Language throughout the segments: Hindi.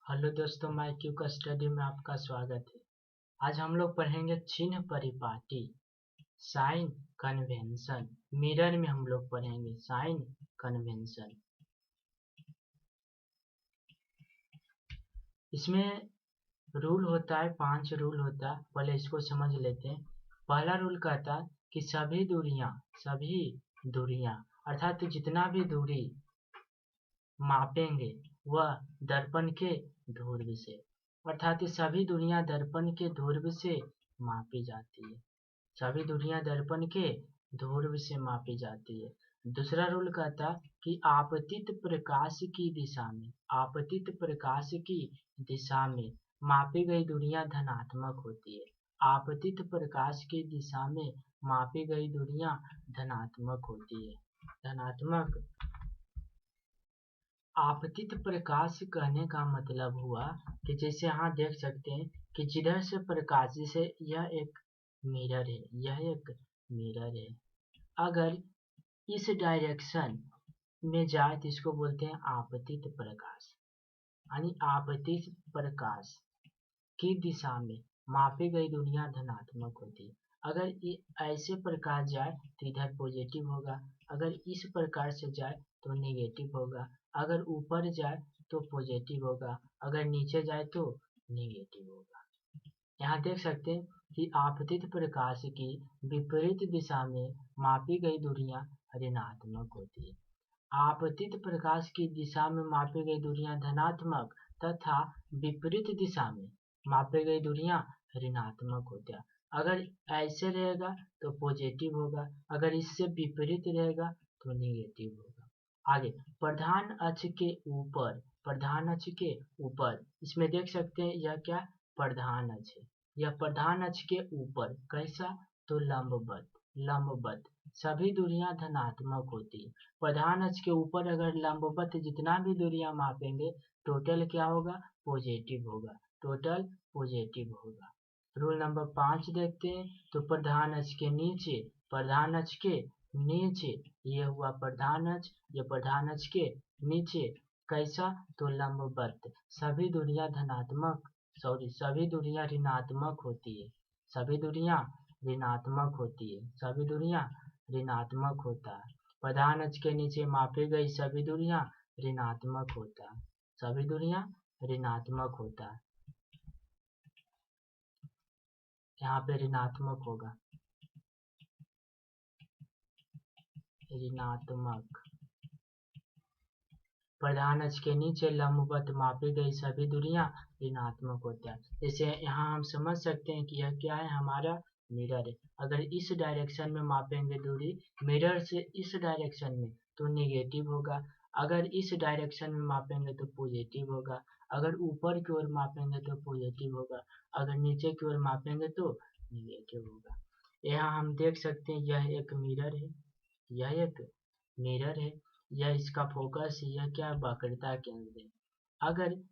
हेलो दोस्तों, माई का स्टडी में आपका स्वागत है। आज हम लोग पढ़ेंगे चिन्ह परिपाटी, साइन कन्वेंशन। मिरर में हम लोग पढ़ेंगे साइन कन्वेंशन। इसमें रूल होता है, 5 रूल होता है। पहले इसको समझ लेते हैं। पहला रूल कहता है कि सभी दूरियां अर्थात जितना भी दूरी मापेंगे वह दर्पण के ध्रुव से, अर्थात सभी दूरियां दर्पण के ध्रुव से मापी जाती है। सभी दूरियां दर्पण के ध्रुव से मापी जाती है। दूसरा रूल कहता कि आपतित प्रकाश की दिशा में मापी गई दूरियां धनात्मक होती है। आपतित प्रकाश की दिशा में मापी गई दूरियां धनात्मक होती है। धनात्मक आपतित प्रकाश कहने का मतलब हुआ कि जैसे यहाँ देख सकते हैं कि जिधर से प्रकाश, जैसे यह एक मिरर है, अगर इस डायरेक्शन में जाए तो इसको बोलते हैं आपतित प्रकाश। यानी आपतित प्रकाश की दिशा में मापी गई दूरियां धनात्मक होती है। अगर ऐसे प्रकाश जाए तो इधर पॉजिटिव होगा, अगर इस प्रकार से जाए तो नेगेटिव होगा, अगर ऊपर जाए तो पॉजिटिव होगा, अगर नीचे जाए तो नेगेटिव होगा। यहाँ देख सकते हैं कि आपतित प्रकाश की विपरीत दिशा में मापी गई दूरियां ऋणात्मक होती है। आपतित प्रकाश की दिशा में मापी गई दूरियां धनात्मक तथा विपरीत दिशा में मापी गई दूरियां ऋणात्मक होती है। अगर ऐसे रहेगा तो पॉजिटिव होगा, अगर इससे विपरीत रहेगा तो नेगेटिव होगा। आगे प्रधान अक्ष के ऊपर इसमें देख सकते हैं यह क्या प्रधान अक्ष है। यह प्रधान अक्ष के ऊपर कैसा, तो लंबवत सभी दूरियां धनात्मक होती है। प्रधान अक्ष के ऊपर अगर लंबवत जितना भी दूरियां मापेंगे टोटल क्या होगा, पॉजिटिव होगा, टोटल पॉजिटिव होगा। रूल नंबर 5 देखते हैं तो प्रधान अक्ष के नीचे ये हुआ प्रधान अक्ष, ये प्रधान अक्ष के नीचे कैसा, तो लंबवत सभी दूरियां सभी दूरियां ऋणात्मक होती है। सभी दूरियां ऋणात्मक होता है। प्रधान अक्ष के नीचे मापी गई सभी दूरियां ऋणात्मक होता है। सभी दूरियां ऋणात्मक होता है। यहाँ पे ऋणात्मक होगा, ऋणात्मक। प्रधान अक्ष के नीचे लंबवत मापी गई सभी दूरियां ऋणात्मक होता है। जैसे यहाँ हम समझ सकते हैं कि यह क्या है, हमारा मिरर है। अगर इस डायरेक्शन में मापेंगे दूरी मिरर से इस डायरेक्शन में तो नेगेटिव होगा, अगर इस डायरेक्शन में मापेंगे तो पॉजिटिव होगा, अगर ऊपर की ओर मापेंगे तो पॉजिटिव होगा, अगर नीचे की ओर मापेंगे तो नेगेटिव होगा। यहाँ हम देख सकते हैं यह एक मिरर है, यह इसका फोकस, यह क्या वक्रता केंद्र है। अगर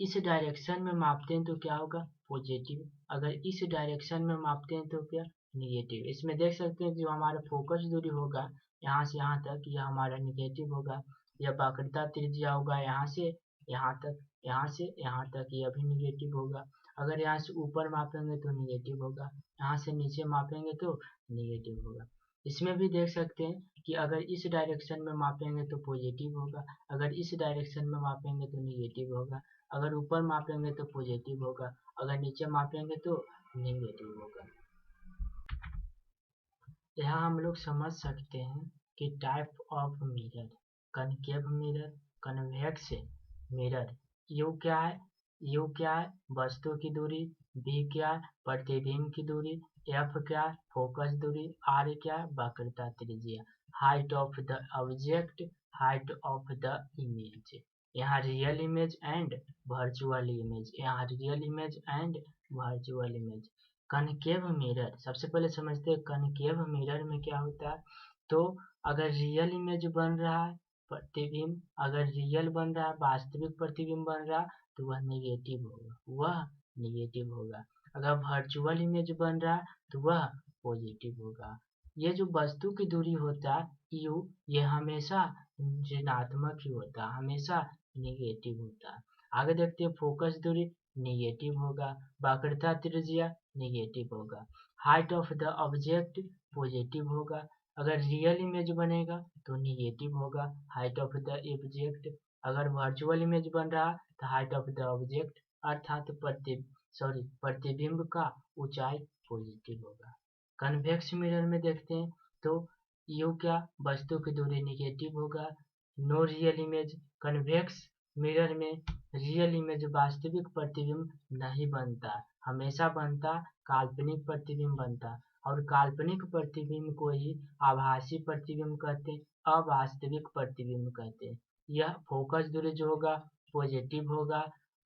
इस डायरेक्शन में मापते हैं तो क्या होगा, पॉजिटिव, अगर इस डायरेक्शन में मापते हैं तो क्या, निगेटिव। इसमें देख सकते हैं जो हमारा फोकस दूरी होगा यहाँ से यहाँ तक, यह हमारा निगेटिव होगा। यह वक्रता त्रिज्या होगा यहाँ से यहाँ तक, यहाँ से यहाँ तक, यह भी निगेटिव होगा। अगर यहाँ से ऊपर मापेंगे तो निगेटिव होगा, यहाँ से नीचे मापेंगे तो निगेटिव होगा। इसमें भी देख सकते हैं कि अगर इस डायरेक्शन में मापेंगे तो पॉजिटिव होगा, अगर इस डायरेक्शन में मापेंगे तो निगेटिव होगा, अगर ऊपर मापेंगे तो पॉजिटिव होगा, अगर नीचे मापेंगे तो नेगेटिव होगा। यहाँ हम लोग समझ सकते हैं कि type of mirror, concave mirror, convex mirror. You क्या है वस्तु की दूरी, बी क्या है प्रतिबिंब की दूरी, एफ क्या है फोकस दूरी, आर क्या है वक्रता त्रिज्या। Height of the object, height of the image. यहाँ real image and virtual image, concave mirror. सबसे पहले समझते हैं कनकेव मिरर में क्या होता है। तो अगर रियल इमेज बन रहा है प्रतिबिंब, अगर रियल बन रहा है वास्तविक प्रतिबिंब बन रहा तो वह नेगेटिव होगा, अगर वर्चुअल इमेज बन रहा तो वह पॉजिटिव होगा। ये जो वस्तु की दूरी होता है यू, ये हमेशा ऋणात्मक ही होता है, हमेशा नेगेटिव होता है। आगे देखते हैं फोकस दूरी निगेटिव होगा, वक्रता त्रिज्या निगेटिव होगा, height of the object positive होगा, अगर रियल इमेज बनेगा तो निगेटिव होगा हाइट ऑफ द ऑब्जेक्ट, अगर वर्चुअल इमेज बन रहा तो हाइट ऑफ द ऑब्जेक्ट अर्थात प्रतिबिंब का ऊंचाई पॉजिटिव होगा। कन्वेक्स मिरर में देखते हैं तो यू क्या वस्तु की दूरी निगेटिव होगा, no real image, convex mirror में रियल इमेज वास्तविक प्रतिबिंब नहीं बनता, हमेशा बनता काल्पनिक प्रतिबिंब बनता, और काल्पनिक प्रतिबिंब को ही आभासी प्रतिबिंब कहते हैं, अवास्तविक प्रतिबिंब कहते हैं। यह फोकस दूरी जो होगा पॉजिटिव होगा,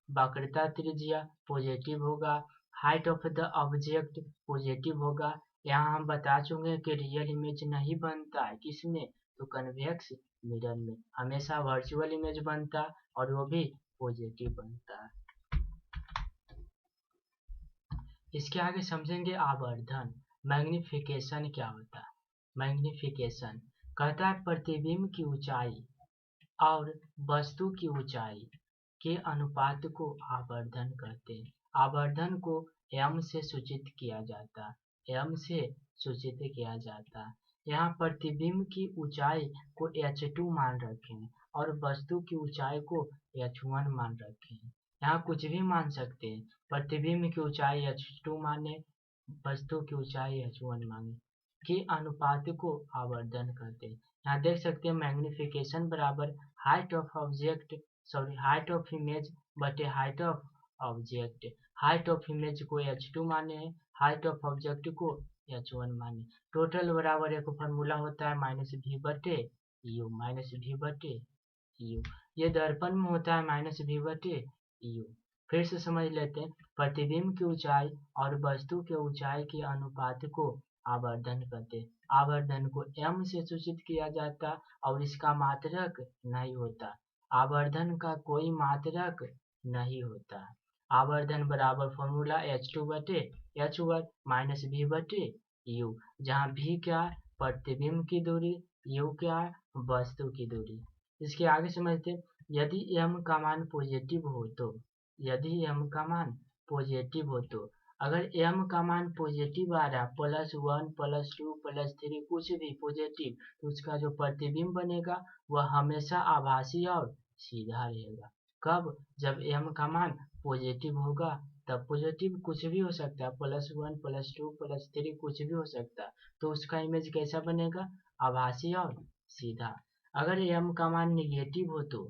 वक्रता त्रिज्या पॉजिटिव होगा, height of the object positive होगा। यहाँ हम बता चुके हैं कि रियल इमेज नहीं बनता है किसमें, तो कन्वेक्स मिरर में, हमेशा वर्चुअल इमेज बनता और वो भी पॉजिटिव बनता है। इसके आगे समझेंगे आवर्धन, मैग्निफिकेशन क्या होता है। मैग्निफिकेशन कहता है प्रतिबिंब की ऊंचाई और वस्तु की ऊंचाई के अनुपात को आवर्धन कहते हैं। आवर्धन को m से सूचित किया जाता है, m से सूचित किया जाता है। यहाँ प्रतिबिंब की ऊंचाई को h2 मान रखे हैं और वस्तु की ऊंचाई को h1 मान रखे हैं। यहाँ कुछ भी मान सकते हैं, प्रतिबिंब की ऊंचाई h2 माने, वस्तु की ऊंचाई h1 माने, के अनुपात को आवर्धन कहते हैं। यहाँ देख सकते हैं मैग्निफिकेशन बराबर height of object height of image बटे height of object, height of image को h2 माने हैं, हाइट ऑफ ऑब्जेक्ट को h1 माने। टोटल बराबर एक फॉर्मूला होता है माइनस भी बटे यू, ये दर्पण में होता है माइनस भी बटे यू। फिर से समझ लेते हैं, प्रतिबिंब की ऊंचाई और वस्तु के ऊंचाई के अनुपात को आवर्धन कहते हैं। आवर्धन को m से सूचित किया जाता और इसका मात्रक नहीं होता, आवर्धन का कोई मात्रक नहीं होता। आवर्धन बराबर फॉर्मूला h2 बटे h1 माइनस v बटे u, जहाँ v क्या प्रतिबिंब की दूरी, u क्या वस्तु की दूरी। इसके आगे समझते, यदि m का मान पॉजिटिव हो तो, यदि m का मान पॉजिटिव हो तो, अगर m का मान पॉजिटिव आ रहा +1 +2 +3 कुछ भी पॉजिटिव, तो उसका जो प्रतिबिंब बनेगा वह हमेशा आभासी और सीधा रहेगा। कब? जब m का मान पॉजिटिव होगा, तब पॉजिटिव कुछ भी हो सकता है, +1 +2 +3 कुछ भी हो सकता है, तो उसका इमेज कैसा बनेगा? आभासी और सीधा। अगर m का मान निगेटिव हो तो,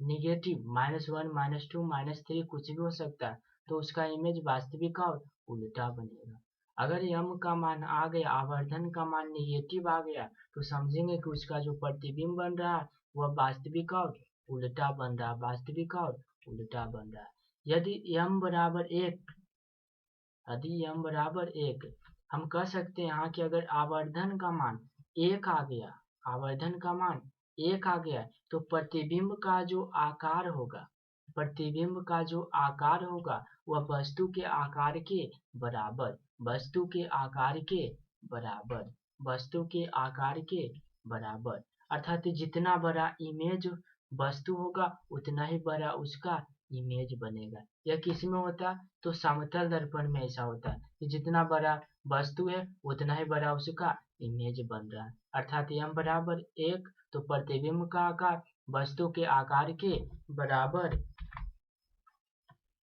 निगेटिव -1 -2 -3 कुछ भी हो सकता है, तो उसका इमेज वास्तविक और उल्टा बनेगा। अगर m का मान आ गया, आवर्धन का मान निगेटिव आ गया, तो समझेंगे कि उसका जो प्रतिबिंब बन रहा है वह वास्तविक और उल्टा बन रहा है, वास्तविक और उल्टा बन रहा है। यदि m बराबर 1, यदि m बराबर 1, हम कह सकते हैं यहाँ कि अगर आवर्धन का मान 1 आ गया, आवर्धन का मान 1 आ गया, तो प्रतिबिंब का जो आकार होगा, प्रतिबिंब का जो आकार होगा वह वस्तु के आकार के बराबर, वस्तु के आकार के बराबर, वस्तु के आकार के बराबर, अर्थात जितना बड़ा इमेज वस्तु होगा उतना ही बड़ा उसका इमेज बनेगा। यह किस में होता है? तो समतल दर्पण में ऐसा होता है कि जितना बड़ा वस्तु है उतना ही बड़ा उसका इमेज बन रहा है। अर्थात m बराबर 1, तो प्रतिबिंब का आकार वस्तु के आकार के बराबर।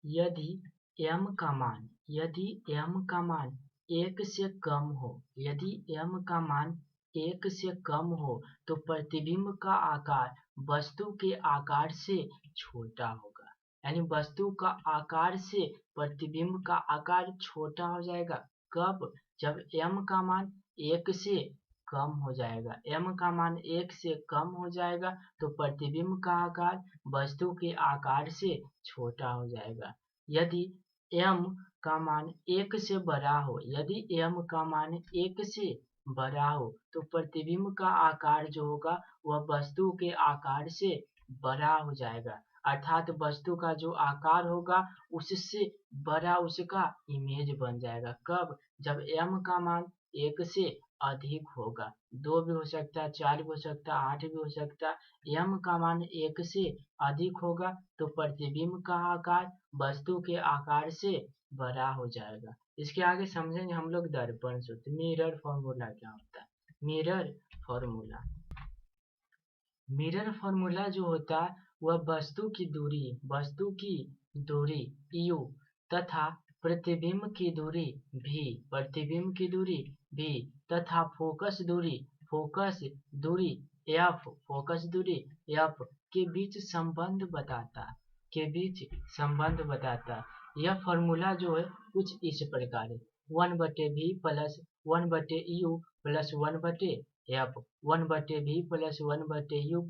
यदि m का मान 1 से कम हो, यदि m का मान 1 से कम हो, तो प्रतिबिंब का आकार वस्तु के आकार से छोटा होगा, यानी वस्तु का आकार से प्रतिबिंब का आकार छोटा हो जाएगा। कब? जब m का मान 1 से कम हो जाएगा, m का मान 1 से कम हो जाएगा तो प्रतिबिंब का आकार वस्तु के आकार से छोटा हो जाएगा। यदि m का मान 1 से बड़ा हो, यदि m का मान 1 से बड़ा हो, तो प्रतिबिंब का आकार जो होगा वह वस्तु के आकार से बड़ा हो जाएगा, अर्थात वस्तु का जो आकार होगा उससे बड़ा उसका इमेज बन जाएगा। कब? जब m का मान 1 से अधिक होगा। 2 भी हो सकता है, 4 भी हो सकता है, 8 भी हो सकता है। m का मान 1 से अधिक होगा तो प्रतिबिंब का आकार वस्तु के आकार से बड़ा हो जाएगा। इसके आगे समझेंगे हम लोग दर्पण सूत्र। मिरर फॉर्मूला क्या होता है? मिरर फॉर्मूला मिरर फॉर्मूला जो होता है वह वस्तु की दूरी u तथा प्रतिबिंब की दूरी v तथा फोकस दूरी f के बीच संबंध बताता है। यह फॉर्मूला जो है कुछ इस प्रकार है। 1/v plus 1/u plus 1/f 1/v plus 1/u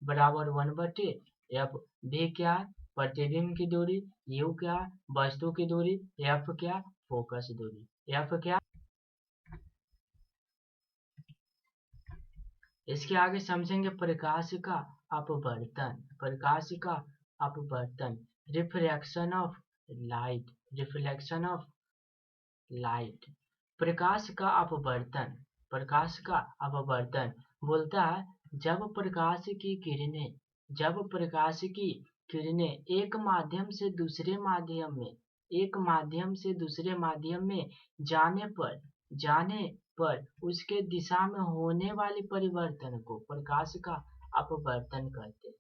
बराबर 1/f। v क्या है? प्रतिबिंब की दूरी, u क्या है? वस्तु की दूरी, f क्या? फोकस दूरी। f क्या? इसके आगे समझेंगे प्रकाश का अपवर्तन रिफ्रैक्शन ऑफ लाइट। प्रकाश का अपवर्तन बोलता है जब प्रकाश की किरणें एक माध्यम से दूसरे माध्यम में जाने पर उसके दिशा में होने वाले परिवर्तन को प्रकाश का अपवर्तन कहते हैं।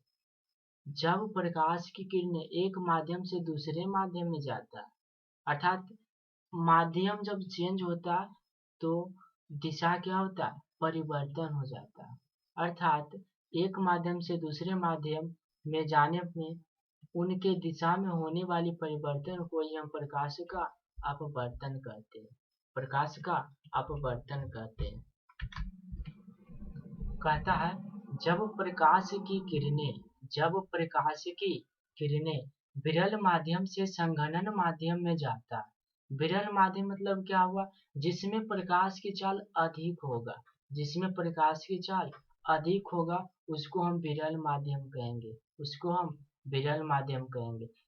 जब प्रकाश की किरणें एक माध्यम से दूसरे माध्यम में जाता है, अर्थात माध्यम जब चेंज होता है तो दिशा क्या होता है? परिवर्तन हो जाता है। अर्थात एक माध्यम से दूसरे माध्यम में जाने में उनके दिशा में होने वाली परिवर्तन को ही हम प्रकाश का अपवर्तन कहते हैं। कहता है जब प्रकाश की किरणें विरल माध्यम से संघनन माध्यम में जाता है। विरल माध्यम मतलब क्या हुआ? जिसमें प्रकाश की चाल अधिक होगा उसको हम विरल माध्यम कहेंगे।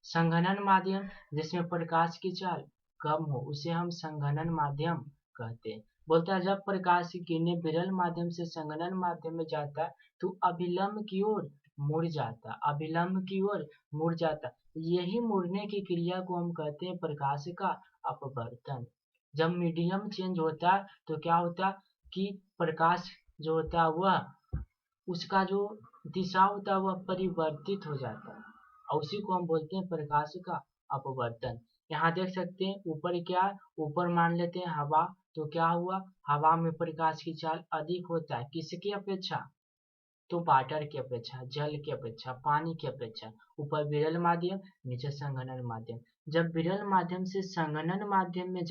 संघनन माध्यम जिसमें प्रकाश की चाल कम हो उसे हम संघनन माध्यम कहते हैं। बोलता है जब प्रकाश की किरणें विरल माध्यम से संघनन माध्यम में जाता है तो अभिलंब की ओर मुड़ जाता। यही मुड़ने की क्रिया को हम कहते हैं प्रकाश का अपवर्तन। जब मीडियम चेंज होता है तो क्या होता है कि प्रकाश जो होता है वह उसका जो दिशा होता है वह परिवर्तित हो जाता है और उसी को हम बोलते हैं प्रकाश का अपवर्तन। यहाँ देख सकते हैं ऊपर क्या है? ऊपर मान लेते हैं हवा, तो क्या हुआ? हवा में प्रकाश की चाल अधिक होता है किसकी अपेक्षा? तो वाटर की अपेक्षा, जल की अपेक्षा, पानी की अपेक्षा। ऊपर विरल माध्यम, नीचे संघनन माध्यम। जब विरल माध्यम से संघनन माध्यम में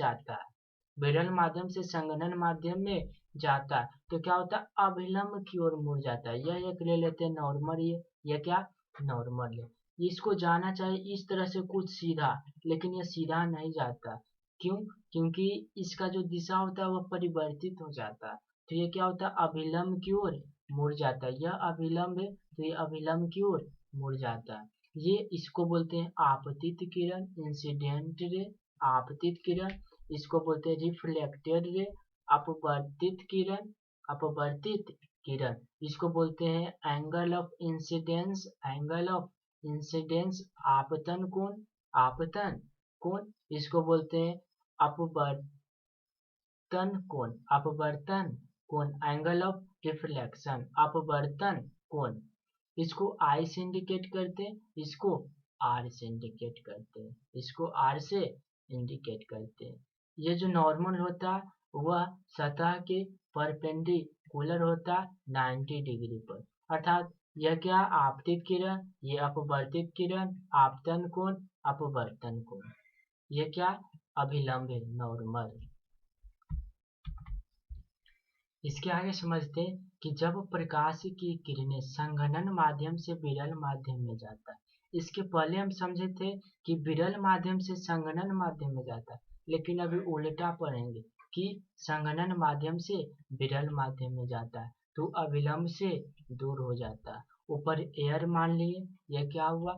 जाता है तो क्या होता है? अभिलंब की ओर मुड़ जाता है। यह एक ले लेते हैं नॉर्मल, ये क्या? नॉर्मल है। इसको जाना चाहिए इस तरह से कुछ सीधा, लेकिन ये सीधा नहीं जाता। क्यों? क्योंकि इसका जो दिशा होता है वह परिवर्तित हो जाता है। तो ये क्या होता है? अभिलंब की ओर मुड़ जाता है। यह अभिलंब है तो ये अभिलंब की ओर मुड़ जाता है। ये इसको बोलते हैं आपतित किरण, इंसिडेंट रे, आपतित किरण। इसको बोलते हैं रिफ्लेक्टेड रे, अपवर्तित किरण। इसको बोलते हैं एंगल ऑफ इंसिडेंस, आपतन कोण। इसको बोलते हैं अपवर्तन कोण, एंगल ऑफ रिफ्लेक्शन, अपवर्तन कोण। इसको I से इंडिकेट करते हैं, इसको R से इंडिकेट करते हैं। ये जो नॉर्मल होता है वह सतह के परपेंडिकुलर होता है 90 डिग्री पर। अर्थात यह क्या? आपतित किरण, ये अपवर्तित किरण, आपतन कोण, अपवर्तन कोण। ये क्या? अभिलंब है, नॉर्मल। इसके आगे समझते हैं कि जब प्रकाश की किरणें संघनन माध्यम से विरल माध्यम में जाता है। इसके पहले हम समझे थे कि विरल माध्यम से संघनन माध्यम में जाता है, लेकिन अभी उल्टा पढ़ेंगे कि संघनन माध्यम से विरल माध्यम में जाता है तो अभिलंब से दूर हो जाता है। ऊपर एयर मान लिए, यह क्या हुआ?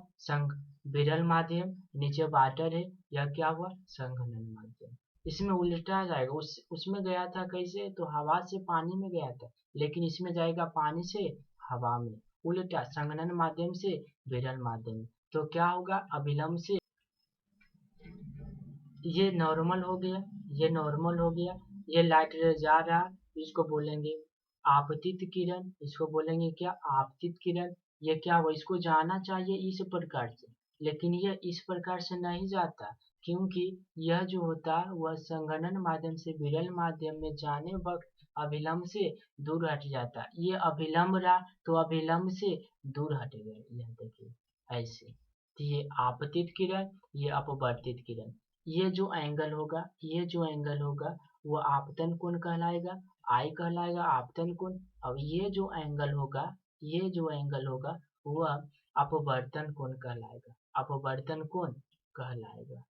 विरल माध्यम, नीचे वाटर है, यह क्या हुआ? संघनन माध्यम। इसमें उल्टा जाएगा। उसमें गया था कैसे, तो हवा से पानी में गया था, लेकिन इसमें जाएगा पानी से हवा में, उल्टा संघनन माध्यम से विरल माध्यम में। तो क्या होगा, अभिलंब से ये नॉर्मल हो गया, ये नॉर्मल हो गया, ये लाइट रे जा रहा, इसको बोलेंगे आपतित किरण, इसको बोलेंगे क्या, आपतित किरण। ये क्या हुआ, इसको जाना चाहिए इस प्रकार से, लेकिन यह इस प्रकार से नहीं जाता, क्योंकि यह जो होता है वह संघनन माध्यम से विरल माध्यम में जाने वक्त अभिलंब से दूर हट जाता है। ये अभिलंब रहा तो अभिलंब से दूर हट गए, यह देखिए ऐसे। तो ये आपतित किरण, ये अपवर्तित किरण। ये जो एंगल होगा, ये जो एंगल होगा वो आपतन कोण कहलाएगा, आई कहलाएगा आपतन कोण। अब ये जो एंगल होगा, ये जो एंगल होगा वह अपवर्तन कोण कहलाएगा, अपवर्तन कोण कहलाएगा।